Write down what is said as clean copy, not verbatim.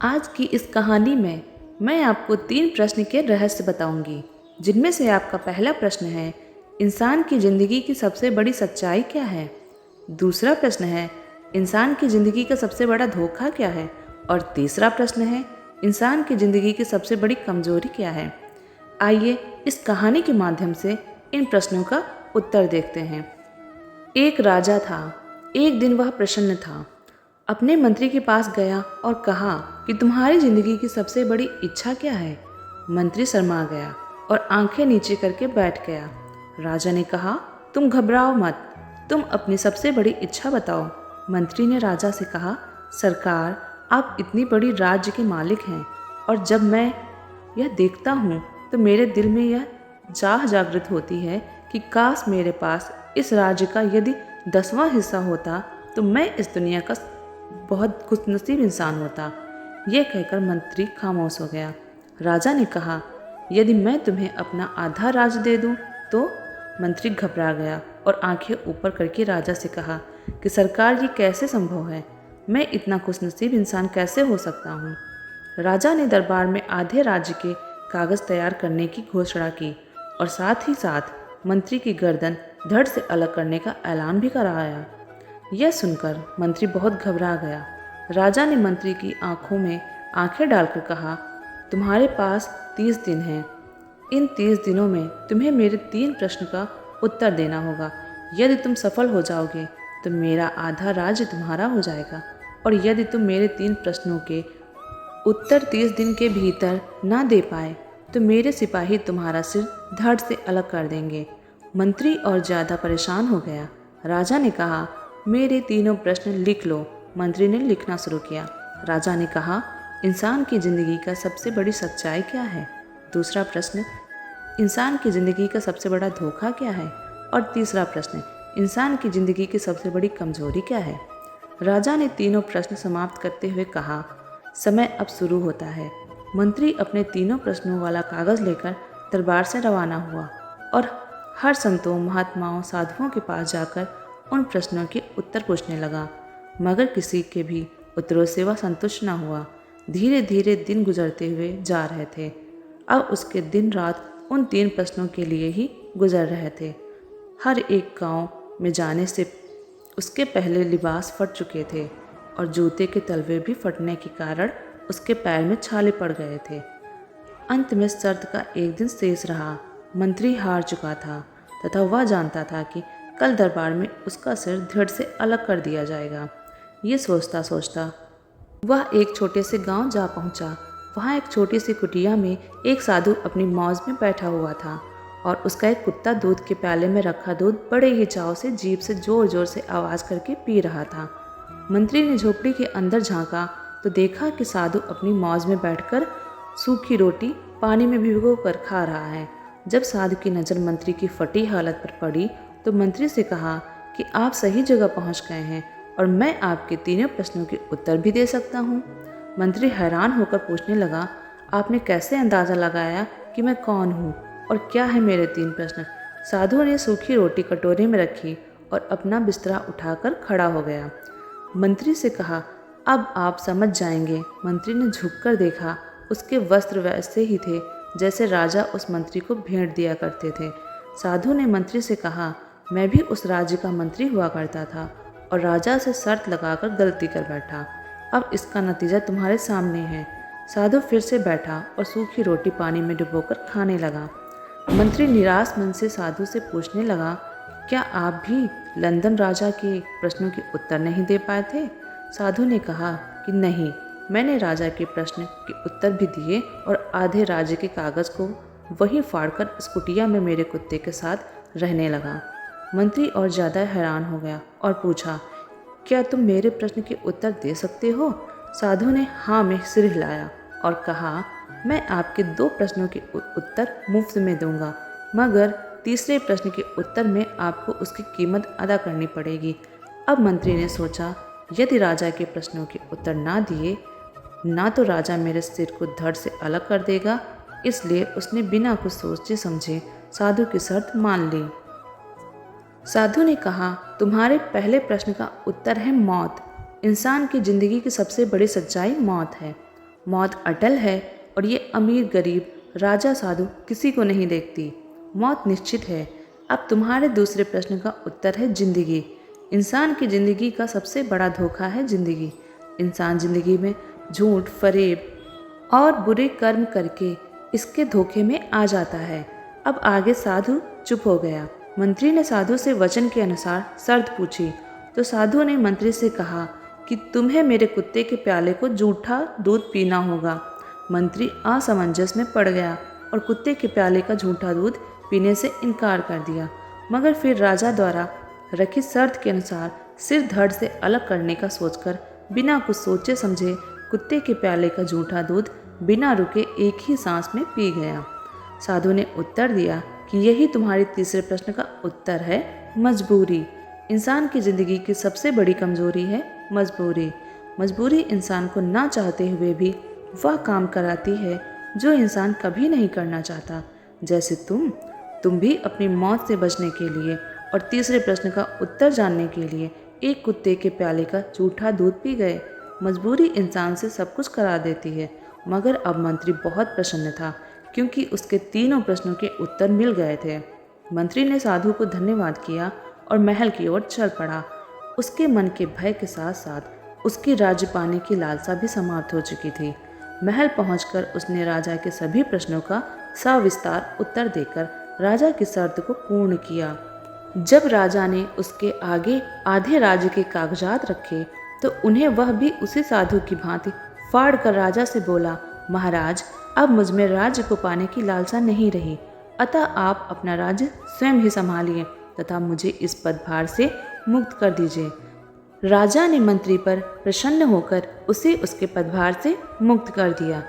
आज की इस कहानी में मैं आपको 3 प्रश्न के रहस्य बताऊंगी, जिनमें से आपका पहला प्रश्न है, इंसान की ज़िंदगी की सबसे बड़ी सच्चाई क्या है? दूसरा प्रश्न है, इंसान की ज़िंदगी का सबसे बड़ा धोखा क्या है? और तीसरा प्रश्न है, इंसान की ज़िंदगी की सबसे बड़ी कमजोरी क्या है? आइए इस कहानी के माध्यम से इन प्रश्नों का उत्तर देखते हैं। एक राजा था। एक दिन वह प्रसन्न था। अपने मंत्री के पास गया और कहा कि तुम्हारी जिंदगी की सबसे बड़ी इच्छा क्या है? मंत्री शर्मा गया और आंखें नीचे करके बैठ गया। राजा ने कहा, तुम घबराओ मत, तुम अपनी सबसे बड़ी इच्छा बताओ। मंत्री ने राजा से कहा, सरकार, आप इतनी बड़ी राज्य के मालिक हैं और जब मैं यह देखता हूँ तो मेरे दिल में यह चाह जागृत होती है कि काश मेरे पास इस राज्य का यदि 10वां हिस्सा होता तो मैं इस दुनिया का बहुत खुशनसीब इंसान होता। यह कहकर मंत्री खामोश हो गया। राजा ने कहा, यदि मैं तुम्हें अपना आधा राज दे दूं तो? मंत्री घबरा गया और आंखें ऊपर करके राजा से कहा कि सरकार, ये कैसे संभव है? मैं इतना खुशनसीब इंसान कैसे हो सकता हूँ? राजा ने दरबार में आधे राज्य के कागज तैयार करने की घोषणा की और साथ ही साथ मंत्री की गर्दन धड़ से अलग करने का ऐलान भी कराया। यह सुनकर मंत्री बहुत घबरा गया। राजा ने मंत्री की आंखों में आंखें डालकर कहा, तुम्हारे पास 30 दिन हैं। इन 30 दिनों में तुम्हें मेरे 3 प्रश्न का उत्तर देना होगा। यदि तुम सफल हो जाओगे तो मेरा आधा राज्य तुम्हारा हो जाएगा, और यदि तुम मेरे 3 प्रश्नों के उत्तर 30 दिन के भीतर ना दे पाए तो मेरे सिपाही तुम्हारा सिर धड़ से अलग कर देंगे। मंत्री और ज़्यादा परेशान हो गया। राजा ने कहा, मेरे तीनों प्रश्न लिख लो। मंत्री ने लिखना शुरू किया। राजा ने कहा, इंसान की ज़िंदगी का सबसे बड़ी सच्चाई क्या है? दूसरा प्रश्न, इंसान की ज़िंदगी का सबसे बड़ा धोखा क्या है? और तीसरा प्रश्न, इंसान की ज़िंदगी की सबसे बड़ी कमजोरी क्या है? राजा ने तीनों प्रश्न समाप्त करते हुए कहा, समय अब शुरू होता है। मंत्री अपने तीनों प्रश्नों वाला कागज़ लेकर दरबार से रवाना हुआ और हर संतों, महात्माओं, साधुओं के पास जाकर उन प्रश्नों के उत्तर पूछने लगा, मगर किसी के भी उत्तरों से वह संतुष्ट न हुआ। धीरे धीरे दिन गुजरते हुए जा रहे थे। अब उसके दिन रात उन 3 प्रश्नों के लिए ही गुजर रहे थे। हर एक गांव में जाने से उसके पहले लिबास फट चुके थे और जूते के तलवे भी फटने के कारण उसके पैर में छाले पड़ गए थे। अंत में शर्त का एक दिन शेष रहा। मंत्री हार चुका था तथा वह जानता था कि कल दरबार में उसका सिर धड़ से अलग कर दिया जाएगा। ये सोचता सोचता वह एक छोटे से गांव जा पहुंचा। वहाँ एक छोटी सी कुटिया में एक साधु अपनी मौज में बैठा हुआ था और उसका एक कुत्ता दूध के प्याले में रखा दूध बड़े ही चाव से जीभ से जोर जोर से आवाज़ करके पी रहा था। मंत्री ने झोपड़ी के अंदर झांका तो देखा कि साधु अपनी मौज में बैठकर सूखी रोटी पानी में भिगो कर खा रहा है। जब साधु की नज़र मंत्री की फटी हालत पर पड़ी तो मंत्री से कहा कि आप सही जगह पहुंच गए हैं और मैं आपके तीनों प्रश्नों के उत्तर भी दे सकता हूं। मंत्री हैरान होकर पूछने लगा, आपने कैसे अंदाज़ा लगाया कि मैं कौन हूं और क्या है मेरे 3 प्रश्न? साधु ने सूखी रोटी कटोरे में रखी और अपना बिस्तरा उठाकर खड़ा हो गया। मंत्री से कहा, अब आप समझ जाएंगे। मंत्री ने झुककर देखा। उसके वस्त्र वैसे ही थे जैसे राजा उस मंत्री को भेंट दिया करते थे। साधु ने मंत्री से कहा, मैं भी उस राज्य का मंत्री हुआ करता था और राजा से शर्त लगाकर गलती कर बैठा। अब इसका नतीजा तुम्हारे सामने है। साधु फिर से बैठा और सूखी रोटी पानी में डुबोकर खाने लगा। मंत्री निराश मन से साधु से पूछने लगा, क्या आप भी लंदन राजा के प्रश्नों के उत्तर नहीं दे पाए थे? साधु ने कहा कि नहीं, मैंने राजा के प्रश्न के उत्तर भी दिए और आधे राज्य के कागज़ को वहीं फाड़कर इस कुटिया में मेरे कुत्ते के साथ रहने लगा। मंत्री और ज़्यादा हैरान हो गया और पूछा, क्या तुम मेरे प्रश्न के उत्तर दे सकते हो? साधु ने हाँ में सिर हिलाया और कहा, मैं आपके 2 प्रश्नों के उत्तर मुफ्त में दूंगा, मगर तीसरे प्रश्न के उत्तर में आपको उसकी कीमत अदा करनी पड़ेगी। अब मंत्री ने सोचा, यदि राजा के प्रश्नों के उत्तर ना दिए ना तो राजा मेरे सिर को धड़ से अलग कर देगा, इसलिए उसने बिना कुछ सोचे समझे साधु की शर्त मान ली। साधु ने कहा, तुम्हारे पहले प्रश्न का उत्तर है मौत। इंसान की जिंदगी की सबसे बड़ी सच्चाई मौत है। मौत अटल है और ये अमीर गरीब राजा साधु किसी को नहीं देखती। मौत निश्चित है। अब तुम्हारे दूसरे प्रश्न का उत्तर है जिंदगी। इंसान की ज़िंदगी का सबसे बड़ा धोखा है जिंदगी। इंसान ज़िंदगी में झूठ, फरेब और बुरे कर्म करके इसके धोखे में आ जाता है। अब आगे साधु चुप हो गया। मंत्री ने साधु से वचन के अनुसार शर्त पूछी तो साधु ने मंत्री से कहा कि तुम्हें मेरे कुत्ते के प्याले को जूठा दूध पीना होगा। मंत्री असमंजस में पड़ गया और कुत्ते के प्याले का झूठा दूध पीने से इनकार कर दिया, मगर फिर राजा द्वारा रखी शर्त के अनुसार सिर धड़ से अलग करने का सोचकर बिना कुछ सोचे समझे कुत्ते के प्याले का झूठा दूध बिना रुके एक ही सांस में पी गया। साधु ने उत्तर दिया कि यही तुम्हारे तीसरे प्रश्न का उत्तर है, मजबूरी। इंसान की ज़िंदगी की सबसे बड़ी कमजोरी है मजबूरी। मजबूरी इंसान को ना चाहते हुए भी वह काम कराती है जो इंसान कभी नहीं करना चाहता। जैसे तुम भी अपनी मौत से बचने के लिए और तीसरे प्रश्न का उत्तर जानने के लिए एक कुत्ते के प्याले का झूठा दूध पी गए। मजबूरी इंसान से सब कुछ करा देती है। मगर अब मंत्री बहुत प्रसन्न था क्योंकि उसके तीनों प्रश्नों के उत्तर मिल गए थे। मंत्री ने साधु को धन्यवाद किया और महल की ओर चल पड़ा। उसके मन के भय के साथ साथ उसकी राज्य पाने की लालसा भी समाप्त हो चुकी थी। महल पहुंचकर उसने राजा के सभी प्रश्नों का सविस्तार उत्तर देकर राजा की शर्त को पूर्ण किया। जब राजा ने उसके आगे आधे राज्य के कागजात रखे तो उन्हें वह भी उसी साधु की भांति फाड़ कर राजा से बोला, महाराज, अब मुझ में राज्य को पाने की लालसा नहीं रही, अतः आप अपना राज्य स्वयं ही संभालिए तथा मुझे इस पदभार से मुक्त कर दीजिए। राजा ने मंत्री पर प्रसन्न होकर उसे उसके पदभार से मुक्त कर दिया।